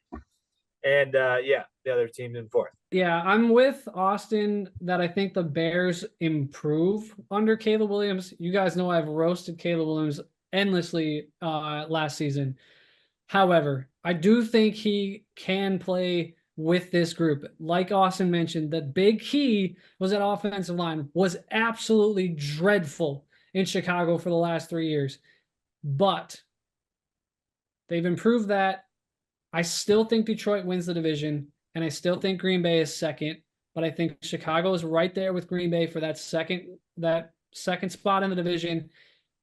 And, the other team in fourth. Yeah, I'm with Austin that I think the Bears improve under Caleb Williams. You guys know I've roasted Caleb Williams endlessly last season. However, I do think he can play with this group. Like Austin mentioned, the big key was that offensive line was absolutely dreadful in Chicago for the last 3 years. But they've improved that. I still think Detroit wins the division, and I still think Green Bay is second, but I think Chicago is right there with Green Bay for that second spot in the division,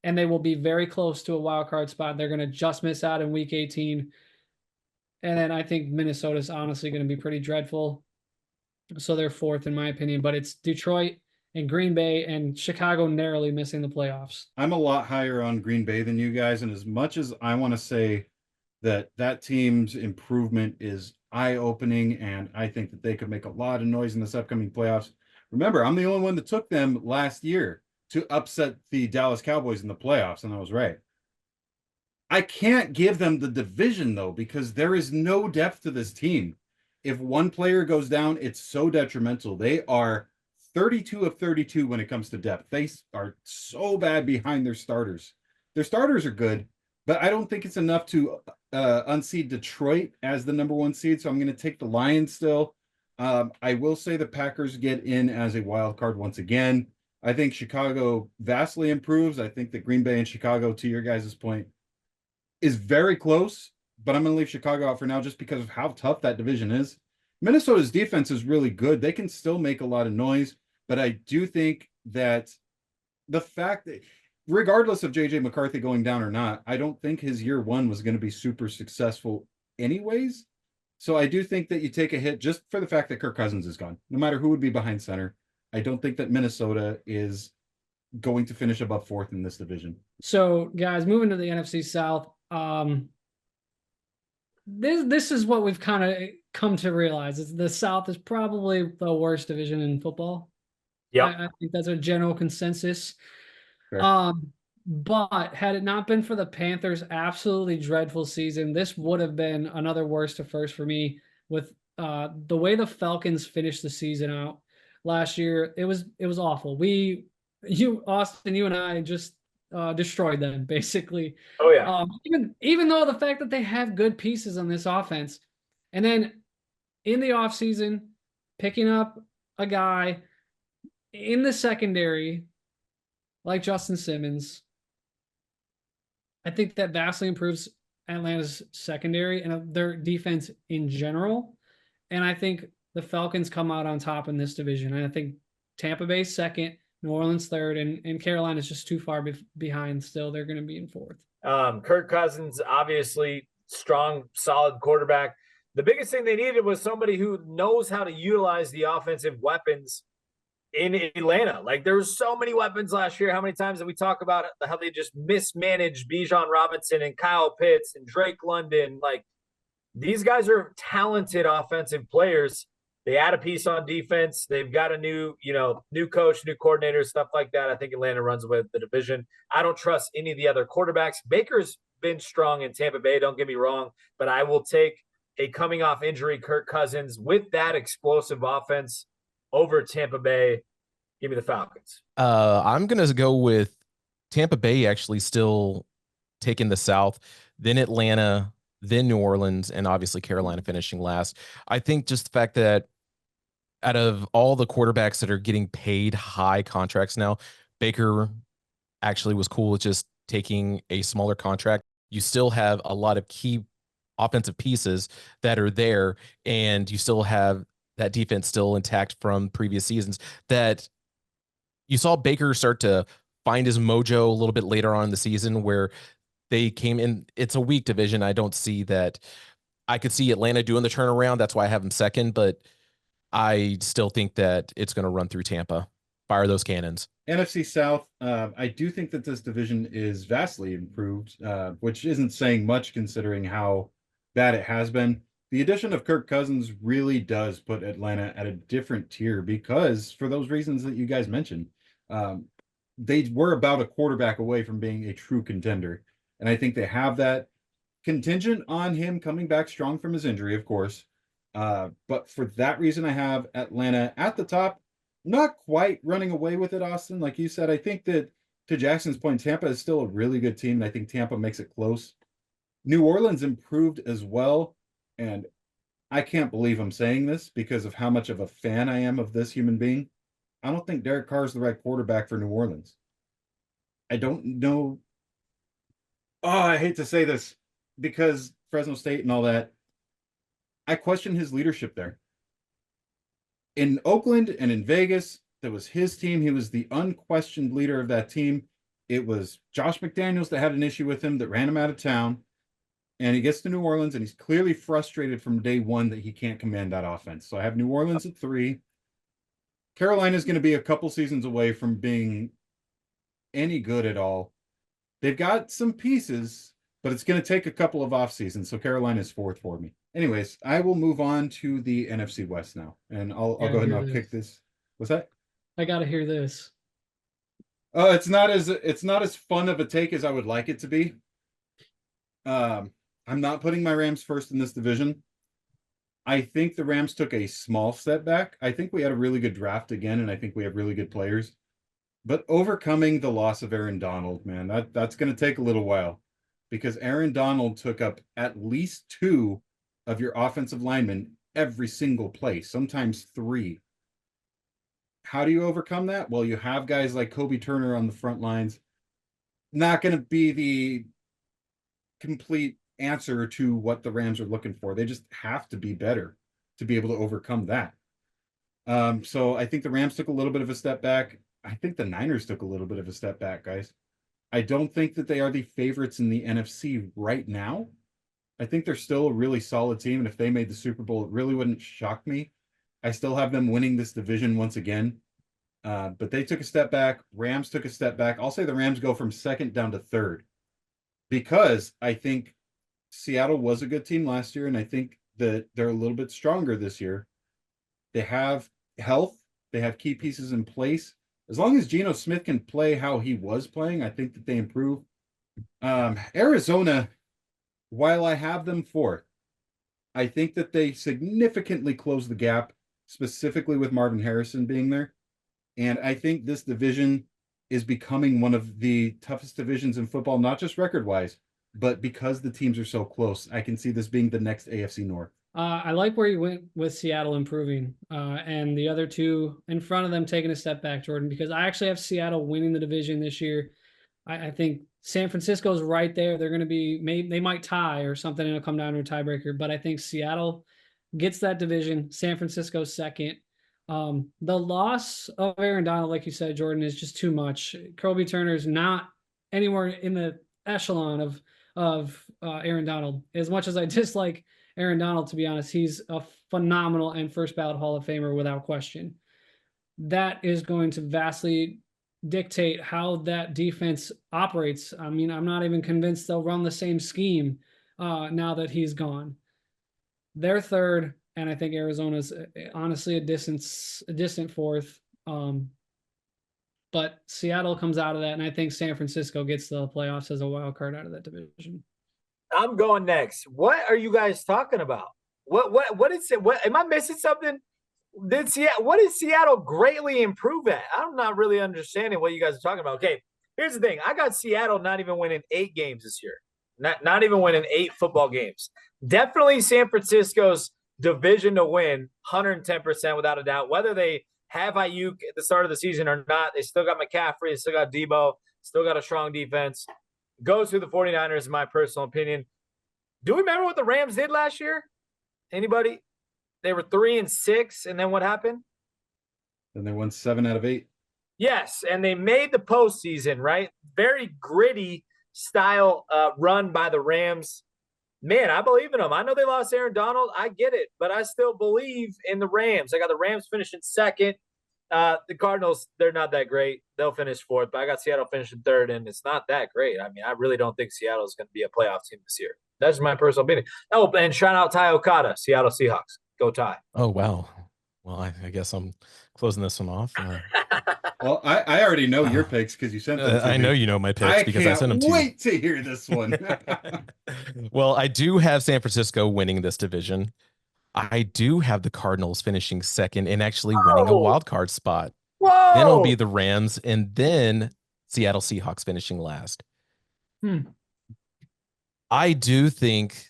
and they will be very close to a wild card spot. They're going to just miss out in week 18. And then I think Minnesota is honestly going to be pretty dreadful. So they're fourth in my opinion, but it's Detroit and Green Bay and Chicago narrowly missing the playoffs. I'm a lot higher on Green Bay than you guys, and as much as I want to say that team's improvement is eye-opening, and I think that they could make a lot of noise in this upcoming playoffs. Remember, I'm the only one that took them last year to upset the Dallas Cowboys in the playoffs, and I was right. I can't give them the division, though, because there is no depth to this team. If one player goes down, it's so detrimental. They are 32 of 32 when it comes to depth. They are so bad behind their starters. Their starters are good, but I don't think it's enough to unseed Detroit as the number 1 seed. So I'm going to take the Lions still. I will say the Packers get in as a wild card once again. I think Chicago vastly improves. I think that Green Bay and Chicago, to your guys' point, is very close, but I'm going to leave Chicago out for now just because of how tough that division is. Minnesota's defense is really good. They can still make a lot of noise, but I do think that the fact that regardless of JJ McCarthy going down or not, I don't think his year 1 was going to be super successful anyways. So I do think that you take a hit just for the fact that Kirk Cousins is gone, no matter who would be behind center. I don't think that Minnesota is going to finish above 4th in this division. So, guys, moving to the NFC South, this is what we've kind of come to realize: is the South is probably the worst division in football. Yep. I think that's a general consensus. Fair. But had it not been for the Panthers' absolutely dreadful season, this would have been another worst to first for me. With the way the Falcons finished the season out last year, it was awful. Austin, you and I just destroyed them basically. Oh yeah. Even though the fact that they have good pieces on this offense, and then in the offseason, picking up a guy in the secondary like Justin Simmons, I think that vastly improves Atlanta's secondary and their defense in general. And I think the Falcons come out on top in this division. And I think Tampa Bay second, New Orleans third, and Carolina's just too far behind still. They're going to be in 4th. Kirk Cousins, obviously strong, solid quarterback. The biggest thing they needed was somebody who knows how to utilize the offensive weapons in Atlanta. Like, there were so many weapons last year. How many times did we talk about it, how they just mismanaged Bijan Robinson and Kyle Pitts and Drake London? Like, these guys are talented offensive players. They add a piece on defense. They've got a new coach, new coordinator, stuff like that. I think Atlanta runs with the division. I don't trust any of the other quarterbacks. Baker's been strong in Tampa Bay, don't get me wrong, but I will take a coming off injury Kirk Cousins with that explosive offense over Tampa Bay. Give me the Falcons. I'm going to go with Tampa Bay actually still taking the South, then Atlanta, then New Orleans, and obviously Carolina finishing last. I think just the fact that out of all the quarterbacks that are getting paid high contracts now, Baker actually was cool with just taking a smaller contract. You still have a lot of key offensive pieces that are there, and you still have that defense still intact from previous seasons. That you saw Baker start to find his mojo a little bit later on in the season where they came in. It's a weak division. I don't see that. I could see Atlanta doing the turnaround. That's why I have them second, but I still think that it's going to run through Tampa. Fire those cannons. NFC South, I do think that this division is vastly improved, which isn't saying much considering how bad it has been. The addition of Kirk Cousins really does put Atlanta at a different tier because for those reasons that you guys mentioned, they were about a quarterback away from being a true contender. And I think they have that contingent on him coming back strong from his injury, of course. But for that reason, I have Atlanta at the top, not quite running away with it, Austin. Like you said, I think that to Jackson's point, Tampa is still a really good team. And I think Tampa makes it close. New Orleans improved as well. And I can't believe I'm saying this because of how much of a fan I am of this human being. I don't think Derek Carr is the right quarterback for New Orleans. I don't know. Oh, I hate to say this because Fresno State and all that. I question his leadership there. In Oakland and in Vegas, that was his team. He was the unquestioned leader of that team. It was Josh McDaniels that had an issue with him that ran him out of town. And he gets to New Orleans, and he's clearly frustrated from day one that he can't command that offense. So I have New Orleans at 3. Carolina is going to be a couple seasons away from being any good at all. They've got some pieces, but it's going to take a couple of off seasons. So Carolina is 4th for me. Anyways, I will move on to the NFC West now, and I'll go ahead and I'll kick this. What's that? I got to hear this. It's not as fun of a take as I would like it to be. I'm not putting my Rams first in this division. I think the Rams took a small step back. I think we had a really good draft again, and I think we have really good players. But overcoming the loss of Aaron Donald, man, that's going to take a little while. because Aaron Donald took up at least 2 of your offensive linemen every single play, sometimes 3. How do you overcome that? Well, you have guys like Kobe Turner on the front lines. Not going to be the complete answer to what the Rams are looking for. They just have to be better to be able to overcome that. So I think the Rams took a little bit of a step back. I think the Niners took a little bit of a step back, guys. I don't think that they are the favorites in the NFC right now. I think they're still a really solid team, and if they made the Super Bowl, it really wouldn't shock me. I still have them winning this division once again. But they took a step back. Rams took a step back. I'll say the Rams go from 2nd down to 3rd because I think Seattle was a good team last year, and I think that they're a little bit stronger this year. They have health. They have key pieces in place. As long as Geno Smith can play how he was playing, I think that they improve. Arizona, while I have them 4th, I think that they significantly close the gap, specifically with Marvin Harrison being there. And I think this division is becoming one of the toughest divisions in football, not just record-wise, but because the teams are so close. I can see this being the next AFC North. I like where you went with Seattle improving and the other 2 in front of them taking a step back, Jordan, because I actually have Seattle winning the division this year. I think San Francisco's right there. They're going to be, they might tie or something and it'll come down to a tiebreaker, but I think Seattle gets that division. San Francisco's 2nd. The loss of Aaron Donald, like you said, Jordan, is just too much. Kobe Turner's not anywhere in the echelon of Aaron Donald. As much as I dislike Aaron Donald, to be honest, he's a phenomenal and first ballot Hall of Famer without question. That is going to vastly dictate how that defense operates. I mean, I'm not even convinced they'll run the same scheme now that he's gone. They're 3rd, and I think Arizona's honestly a distant 4th. But Seattle comes out of that, and I think San Francisco gets the playoffs as a wild card out of that division. I'm going next. What are you guys talking about? What is it? What am I missing something? What did Seattle greatly improve at? I'm not really understanding what you guys are talking about. Okay, here's the thing. I got Seattle not even winning 8 games this year. Not even winning 8 football games. Definitely San Francisco's division to win, 110% without a doubt. Whether they have Ayuk at the start of the season or not, they still got McCaffrey, they still got Debo, still got a strong defense. Goes through the 49ers, in my personal opinion. Do we remember what the Rams did last year? Anybody? They were 3-6, and then what happened? Then they won 7 out of 8. Yes, and they made the postseason, right? Very gritty style run by the Rams. Man, I believe in them. I know they lost Aaron Donald. I get it, but I still believe in the Rams. I got the Rams finishing 2nd. The Cardinals, they're not that great. They'll finish 4th, but I got Seattle finishing 3rd, and it's not that great. I mean, I really don't think Seattle is going to be a playoff team this year. That's my personal opinion. Oh, and shout out Ty Okada, Seattle Seahawks. Go Ty. Oh, wow. Well, I guess I'm closing this one off. Well, I already know your picks because you sent them to I me. know you know my picks because I sent them to you. Wait to hear this one. Well, I do have San Francisco winning this division. I do have the Cardinals finishing 2nd and actually winning a wild card spot. Whoa! Then it'll be the Rams and then Seattle Seahawks finishing last. I do think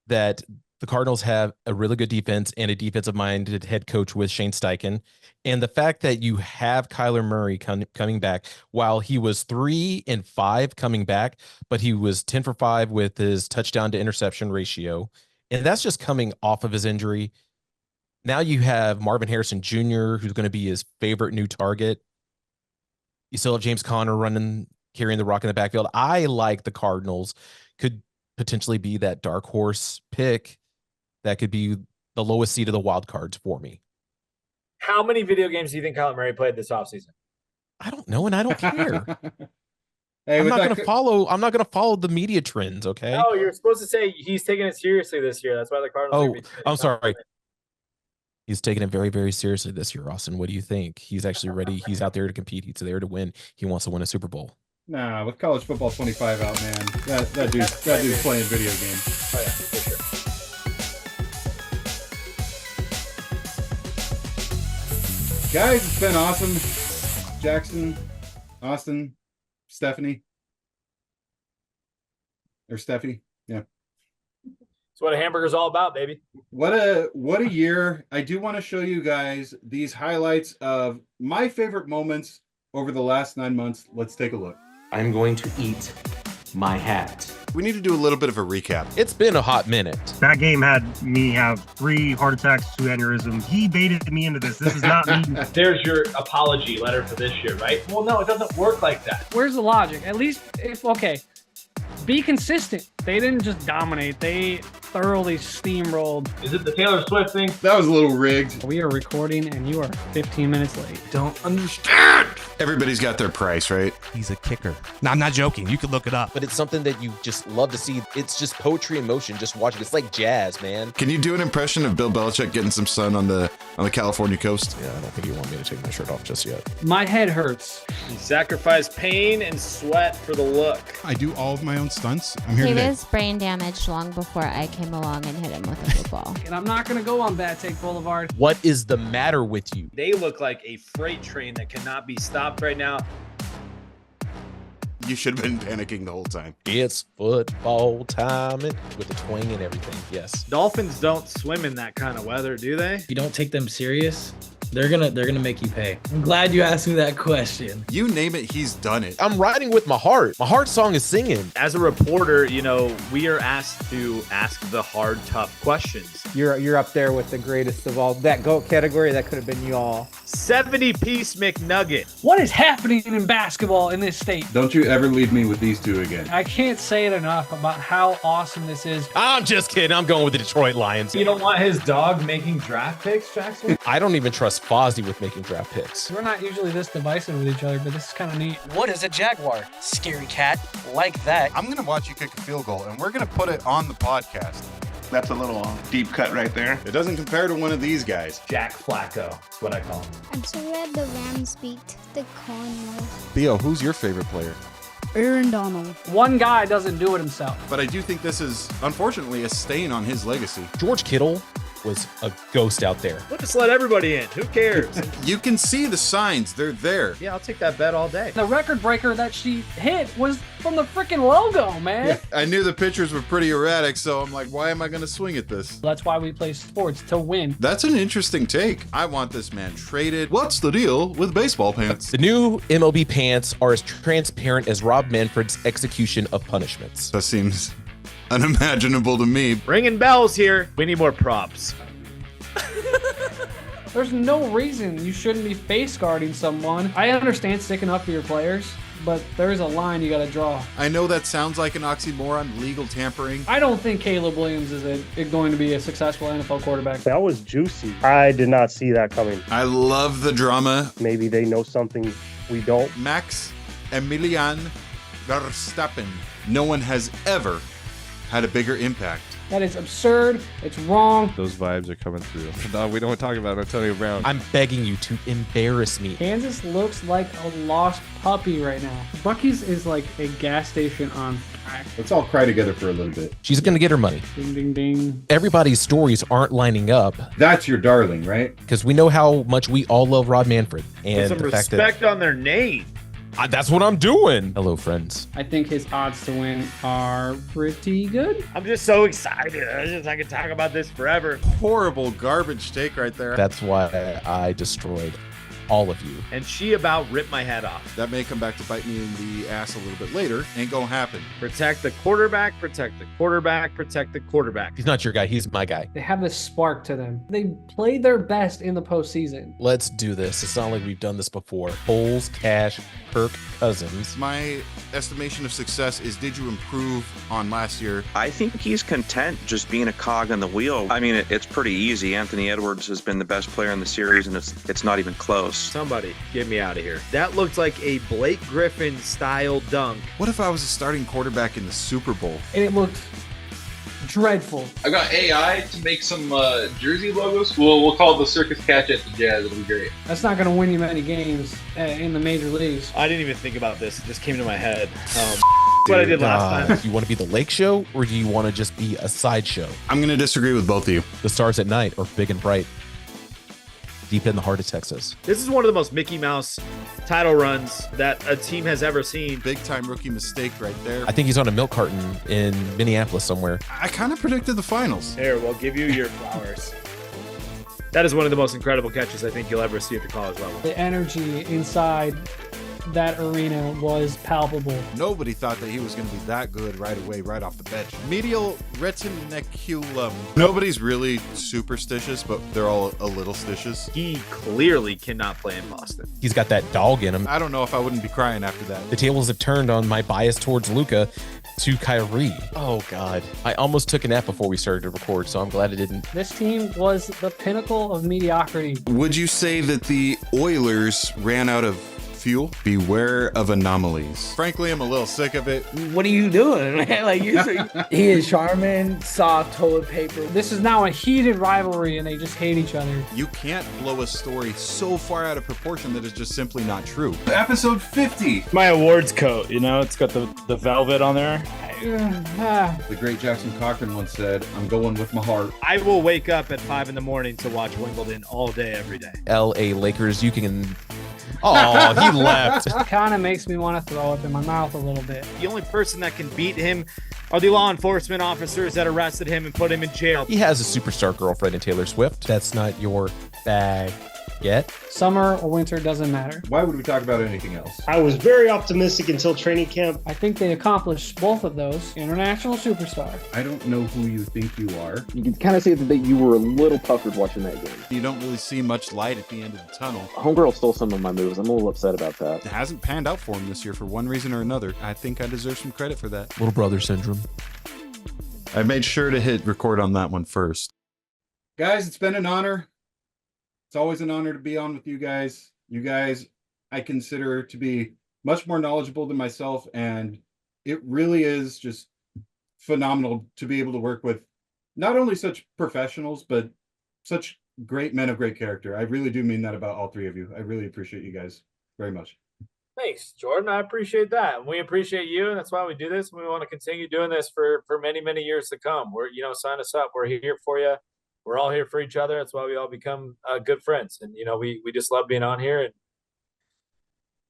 that the Cardinals have a really good defense and a defensive-minded head coach with Shane Steichen. And the fact that you have Kyler Murray coming back, while he was 3-5 coming back, but he was 10 for 5 with his touchdown to interception ratio. And that's just coming off of his injury. Now you have Marvin Harrison Jr., who's going to be his favorite new target. You still have James Conner carrying the rock in the backfield. I like the Cardinals could potentially be that dark horse pick that could be the lowest seed of the wild cards for me. How many video games do you think Kyler Murray played this offseason? I don't know, and I don't care. Hey, I'm not going to follow the media trends, okay? No, you're supposed to say he's taking it seriously this year. That's why the Cardinals. I'm sorry. He's taking it very, very seriously this year, Austin. What do you think? He's actually ready. He's out there to compete. He's there to win. He wants to win a Super Bowl. Nah, with college football 25 out, man, that dude's playing video games. Oh yeah, for sure. Guys, it's been awesome. Jackson, Austin, Stephanie. or Steffi. Yeah. That's what a hamburger's all about, baby. What a year. I do want to show you guys these highlights of my favorite moments over the last 9 months. Let's take a look. I'm going to eat my hat. We need to do a little bit of a recap. It's been a hot minute. That game had me have 3 heart attacks, 2 aneurysms. He baited me into this. This is not me. There's your apology letter for this year, right? Well, no, it doesn't work like that. Where's the logic? At least if okay, be consistent. They didn't just dominate. They thoroughly steamrolled. Is it the Taylor Swift thing? That was a little rigged. We are recording and you are 15 minutes late. Don't understand. Everybody's got their price, right? He's a kicker. No, I'm not joking. You could look it up. But it's something that you just love to see. It's just poetry in motion. Just watching. It's like jazz, man. Can you do an impression of Bill Belichick getting some sun on the California coast? Yeah, I don't think you want me to take my shirt off just yet. My head hurts. You sacrifice pain and sweat for the look. I do all of my own stunts. I'm here He today. was brain damaged long before I came along and hit him with a football. And I'm not gonna go on Bad Take Boulevard. What is the matter with you? They look like a freight train that cannot be stopped right now. You should have been panicking the whole time. It's football time with the twang and everything. Yes. Dolphins don't swim in that kind of weather, do they? If you don't take them serious, they're gonna make you pay. I'm glad you asked me that question. You name it, he's done it. I'm riding with my heart. My heart song is singing. As a reporter, you know, we are asked to ask the hard, tough questions. You're up there with the greatest of all. That GOAT category, that could have been you all. 70-piece McNugget. What is happening in basketball in this state? Don't you ever leave me with these two again. I can't say it enough about how awesome this is. I'm just kidding. I'm going with the Detroit Lions. You don't want his dog making draft picks, Jackson? I don't even trust Fozzie with making draft picks. We're not usually this divisive with each other, but this is kind of neat. What is a jaguar? Scary cat. Like that. I'm going to watch you kick a field goal, and we're going to put it on the podcast. That's a little deep cut right there. It doesn't compare to one of these guys. Jack Flacco. That's what I call him. I'm so glad the Rams beat the Cardinals. Theo, who's your favorite player? Aaron Donald. One guy doesn't do it himself. But I do think this is, unfortunately, a stain on his legacy. George Kittle was a ghost out there. We'll just let everybody in. Who cares? You can see the signs. They're there. Yeah, I'll take that bet all day. The record breaker that she hit was from the freaking logo, man. Yeah, I knew the pitchers were pretty erratic, so I'm like, why am I going to swing at this? That's why we play sports, to win. That's an interesting take. I want this man traded. What's the deal with baseball pants? The new MLB pants are as transparent as Rob Manfred's execution of punishments. That seems unimaginable to me. Ringing bells here. We need more props. There's no reason you shouldn't be face guarding someone. I understand sticking up for your players, but there's a line you got to draw. I know that sounds like an oxymoron, legal tampering. I don't think Caleb Williams is going to be a successful NFL quarterback. That was juicy. I did not see that coming. I love the drama. Maybe they know something we don't. Max Emilian Verstappen. No one has ever had a bigger impact. That is absurd. It's wrong. Those vibes are coming through. No, we don't talk about Antonio Brown. I'm begging you to embarrass me. Kansas looks like a lost puppy right now. Buc-ee's is like a gas station on crack. Let's all cry together for a little bit. She's going to get her money. Ding, ding, ding. Everybody's stories aren't lining up That's your darling, right? because we know how much we all love Rod Manfred. And Put some the fact respect on their name. that that's what I'm doing. Hello, friends. I think his odds to win are pretty good. I'm just so excited. I could talk about this forever. Horrible garbage take right there. That's why I destroyed all of you. And she about ripped my head off. That may come back to bite me in the ass a little bit later. Ain't gonna happen. Protect the quarterback, protect the quarterback, protect the quarterback. He's not your guy. He's my guy. They have this spark to them. They play their best in the postseason. Let's do this. It's not like we've done this before. Foles, Cash, Kirk Cousins. My estimation of success is, did you improve on last year? I think he's content just being a cog on the wheel. I mean, it's pretty easy. Anthony Edwards has been the best player in the series, and it's not even close. Somebody get me out of here. That looked like a Blake Griffin style dunk. What if I was a starting quarterback in the Super Bowl? And it looked dreadful. I got AI to make some jersey logos. We'll call it the Circus Catch at the Jazz. It'll be great. That's not going to win you many games in the major leagues. I didn't even think about this. It just came to my head. What I did last time. Do you want to be the Lake Show or do you want to just be a sideshow? I'm going to disagree with both of you. The stars at night are big and bright, deep in the heart of Texas. This is one of the most Mickey Mouse title runs that a team has ever seen. Big time rookie mistake right there. I think he's on a milk carton in Minneapolis somewhere. I kind of predicted the finals. Here, we'll give you your flowers. That is one of the most incredible catches I think you'll ever see at the college level. The energy inside that arena was palpable. Nobody thought that he was going to be that good right away, right off the bench. Medial retinaculum. Nobody's really superstitious, but they're all a little stitious. He clearly cannot play in Boston. He's got that dog in him. I don't know if I wouldn't be crying after that. The tables have turned on my bias towards Luka to Kyrie. Oh, God. I almost took a nap before we started to record, so I'm glad I didn't. This team was the pinnacle of mediocrity. Would you say that the Oilers ran out of fuel? Beware of anomalies. Frankly, I'm a little sick of it. What are you doing, man? Like he is charming, soft, toilet paper. This is now a heated rivalry, and they just hate each other. You can't blow a story so far out of proportion that it's just simply not true. Episode 50. My awards coat, you know, it's got the velvet on there. The great Jackson Cochran once said, "I'm going with my heart." I will wake up at 5 a.m. to watch Wimbledon all day, every day. LA Lakers, you can. Oh, he left. It kind of makes me want to throw up in my mouth a little bit. The only person that can beat him are the law enforcement officers that arrested him and put him in jail. He has a superstar girlfriend in Taylor Swift. That's not your bag yet. Summer or winter doesn't matter. Why would we talk about anything else? I was very optimistic until training camp. I think they accomplished both of those. International superstar. I don't know who you think you are. You can kind of see that you were a little puckered watching that game. You don't really see much light at the end of the tunnel. Homegirl stole some of my moves. I'm a little upset about that. It hasn't panned out for him this year for one reason or another. I think I deserve some credit for that. Little brother syndrome. I made sure to hit record on that one first. Guys, it's been an honor. It's always an honor to be on with you guys. You guys, I consider to be much more knowledgeable than myself, and it really is just phenomenal to be able to work with not only such professionals, but such great men of great character. I really do mean that about all three of you. I really appreciate you guys very much. Thanks, Jordan. I appreciate that. We appreciate you, and that's why we do this. We want to continue doing this for many, many years to come. We're, sign us up. We're here for you. We're all here for each other. That's why we all become good friends. And, we just love being on here. And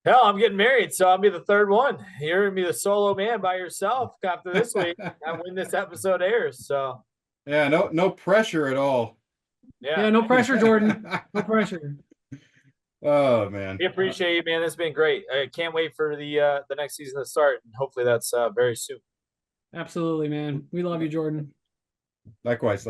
hell, I'm getting married, so I'll be the third one. You're going to be the solo man by yourself after this week when this episode airs. So, yeah, no pressure at all. Yeah, no pressure, Jordan. No pressure. Oh, man. We appreciate you, man. It's been great. I can't wait for the next season to start. And hopefully that's very soon. Absolutely, man. We love you, Jordan. Likewise.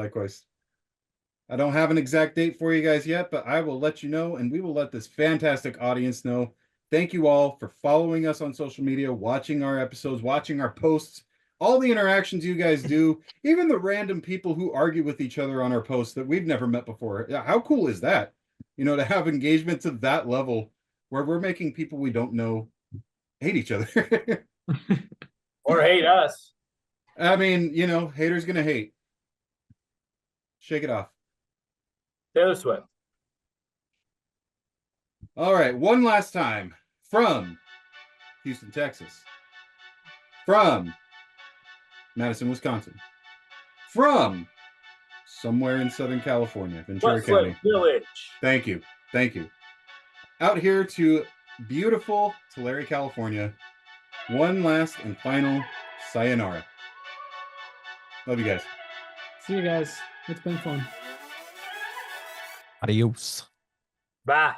I don't have an exact date for you guys yet, but I will let you know, and we will let this fantastic audience know. Thank you all for following us on social media, watching our episodes, watching our posts, all the interactions you guys do, even the random people who argue with each other on our posts that we've never met before. How cool is that? To have engagement to that level where we're making people we don't know hate each other. Or hate us. I mean, haters gonna hate. Shake it off. Taylor Swift. All right, one last time from Houston, Texas, from Madison, Wisconsin, from somewhere in Southern California, Ventura Westlake County. Village. Thank you. Out here to beautiful Tulare, California. One last and final sayonara. Love you guys. See you guys. It's been fun. Adios. Bye.